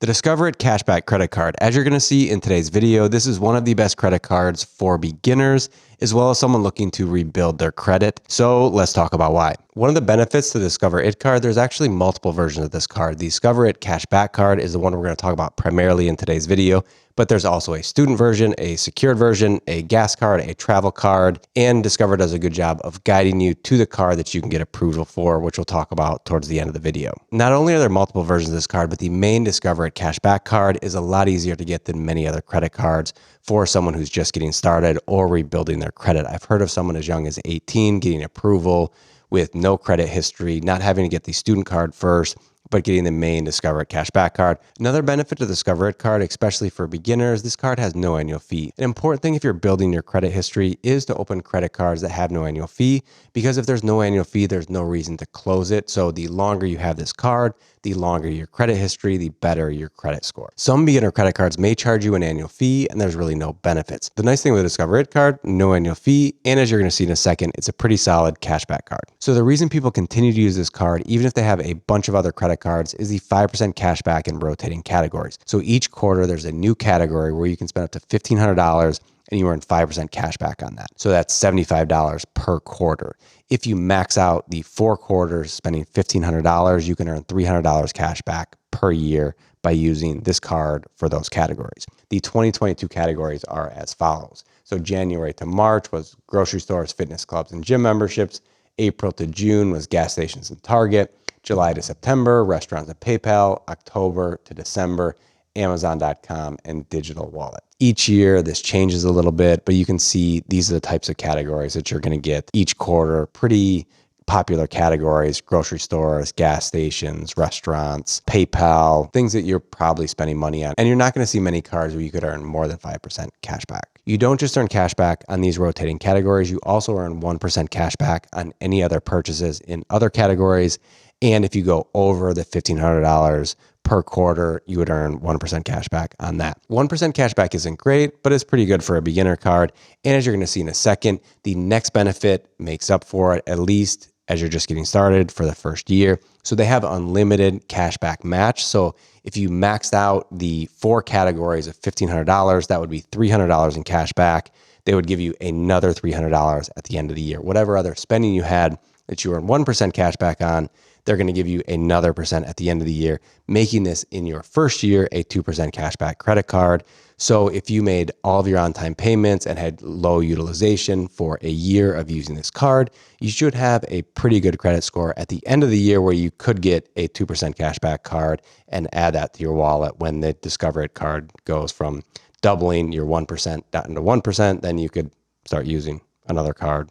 The Discover It Cashback Credit Card. As you're going to see in today's video, this is one of the best credit cards for beginners, as well as someone looking to rebuild their credit. So let's talk about why. One of the benefits to the Discover It card, there's actually multiple versions of this card. The Discover It Cashback card is the one we're going to talk about primarily in today's video, but there's also a student version, a secured version, a gas card, a travel card, and Discover does a good job of guiding you to the card that you can get approval for, which we'll talk about towards the end of the video. Not only are there multiple versions of this card, but the main Discover It Cashback card is a lot easier to get than many other credit cards for someone who's just getting started or rebuilding their credit. I've heard of someone as young as 18 getting approval with no credit history, not having to get the student card first, but getting the main Discover It Cashback card. Another benefit to the Discover It card, especially for beginners, this card has no annual fee. An important thing if you're building your credit history is to open credit cards that have no annual fee, because if there's no annual fee, there's no reason to close it. So the longer you have this card, the longer your credit history, the better your credit score. Some beginner credit cards may charge you an annual fee, and there's really no benefits. The nice thing with the Discover It card, no annual fee, and as you're going to see in a second, it's a pretty solid cashback card. So the reason people continue to use this card, even if they have a bunch of other credit cards, is the 5% cashback in rotating categories. So each quarter, there's a new category where you can spend up to $1,500 and you earn 5% cash back on that. So that's $75 per quarter. If you max out the 4 quarters spending $1,500, you can earn $300 cash back per year by using this card for those categories. The 2022 categories are as follows. So January to March was grocery stores, fitness clubs, and gym memberships. April to June was gas stations and Target. July to September, restaurants and PayPal. October to December, Amazon.com and digital wallet. Each year, this changes a little bit, but you can see these are the types of categories that you're going to get each quarter. Pretty popular categories: grocery stores, gas stations, restaurants, PayPal, things that you're probably spending money on. And you're not going to see many cards where you could earn more than 5% cash back. You don't just earn cash back on these rotating categories. You also earn 1% cash back on any other purchases in other categories. And if you go over the $1,500 per quarter, you would earn 1% cash back on that. 1% cash back isn't great, but it's pretty good for a beginner card. And as you're going to see in a second, the next benefit makes up for it, at least as you're just getting started for the first year. So they have unlimited cashback match. So if you maxed out the 4 categories of $1,500, that would be $300 in cash back. They would give you another $300 at the end of the year. Whatever other spending you had that you earned 1% cash back on, they're going to give you another % at the end of the year, making this in your first year a 2% cashback credit card. So if you made all of your on-time payments and had low utilization for a year of using this card, you should have a pretty good credit score at the end of the year where you could get a 2% cashback card and add that to your wallet when the Discover It card goes from doubling your 1% down to 1%, then you could start using another card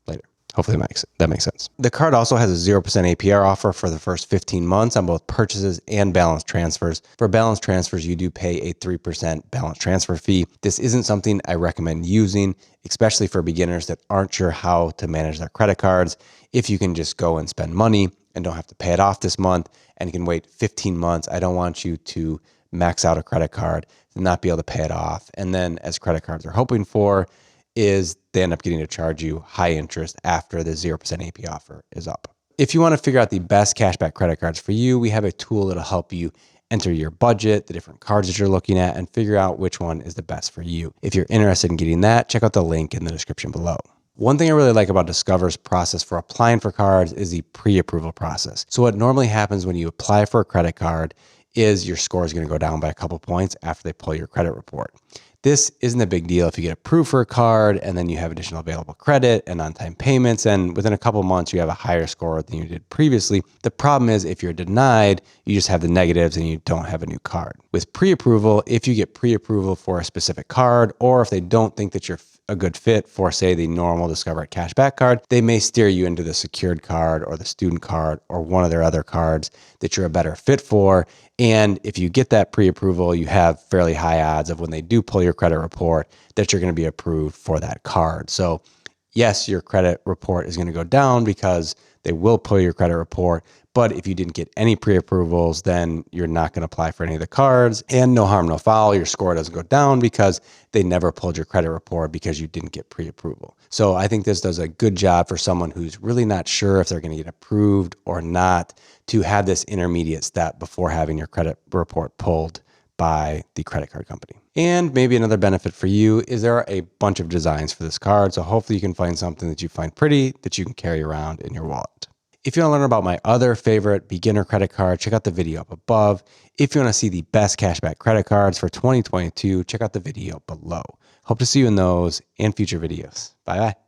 later. Hopefully that makes sense. The card also has a 0% APR offer for the first 15 months on both purchases and balance transfers. For balance transfers, you do pay a 3% balance transfer fee. This isn't something I recommend using, especially for beginners that aren't sure how to manage their credit cards. If you can just go and spend money and don't have to pay it off this month and you can wait 15 months, I don't want you to max out a credit card and not be able to pay it off. And then, as credit cards are hoping for, is they end up getting to charge you high interest after the 0% AP offer is up. If you want to figure out the best cashback credit cards for you, we have a tool that'll help you enter your budget, the different cards that you're looking at, and figure out which one is the best for you. If you're interested in getting that, check out the link in the description below. One thing I really like about Discover's process for applying for cards is the pre-approval process. So what normally happens when you apply for a credit card is your score is going to go down by a couple points after they pull your credit report. This isn't a big deal if you get approved for a card and then you have additional available credit and on-time payments, and within a couple months you have a higher score than you did previously. The problem is if you're denied, you just have the negatives and you don't have a new card. With pre-approval, if you get pre-approval for a specific card, or if they don't think that you're a good fit for, say, the normal Discover It Cashback card, they may steer you into the secured card or the student card or one of their other cards that you're a better fit for. And if you get that pre-approval, you have fairly high odds of when they do pull your credit report that you're going to be approved for that card. So yes, your credit report is going to go down because they will pull your credit report, But if you didn't get any pre-approvals, then you're not going to apply for any of the cards, and no harm, no foul. Your score doesn't go down because they never pulled your credit report because you didn't get pre-approval. So I think this does a good job for someone who's really not sure if they're going to get approved or not, to have this intermediate step before having your credit report pulled by the credit card company. And maybe another benefit for you is there are a bunch of designs for this card. So hopefully you can find something that you find pretty that you can carry around in your wallet. If you want to learn about my other favorite beginner credit card, check out the video up above. If you want to see the best cashback credit cards for 2022, check out the video below. Hope to see you in those and future videos. Bye bye.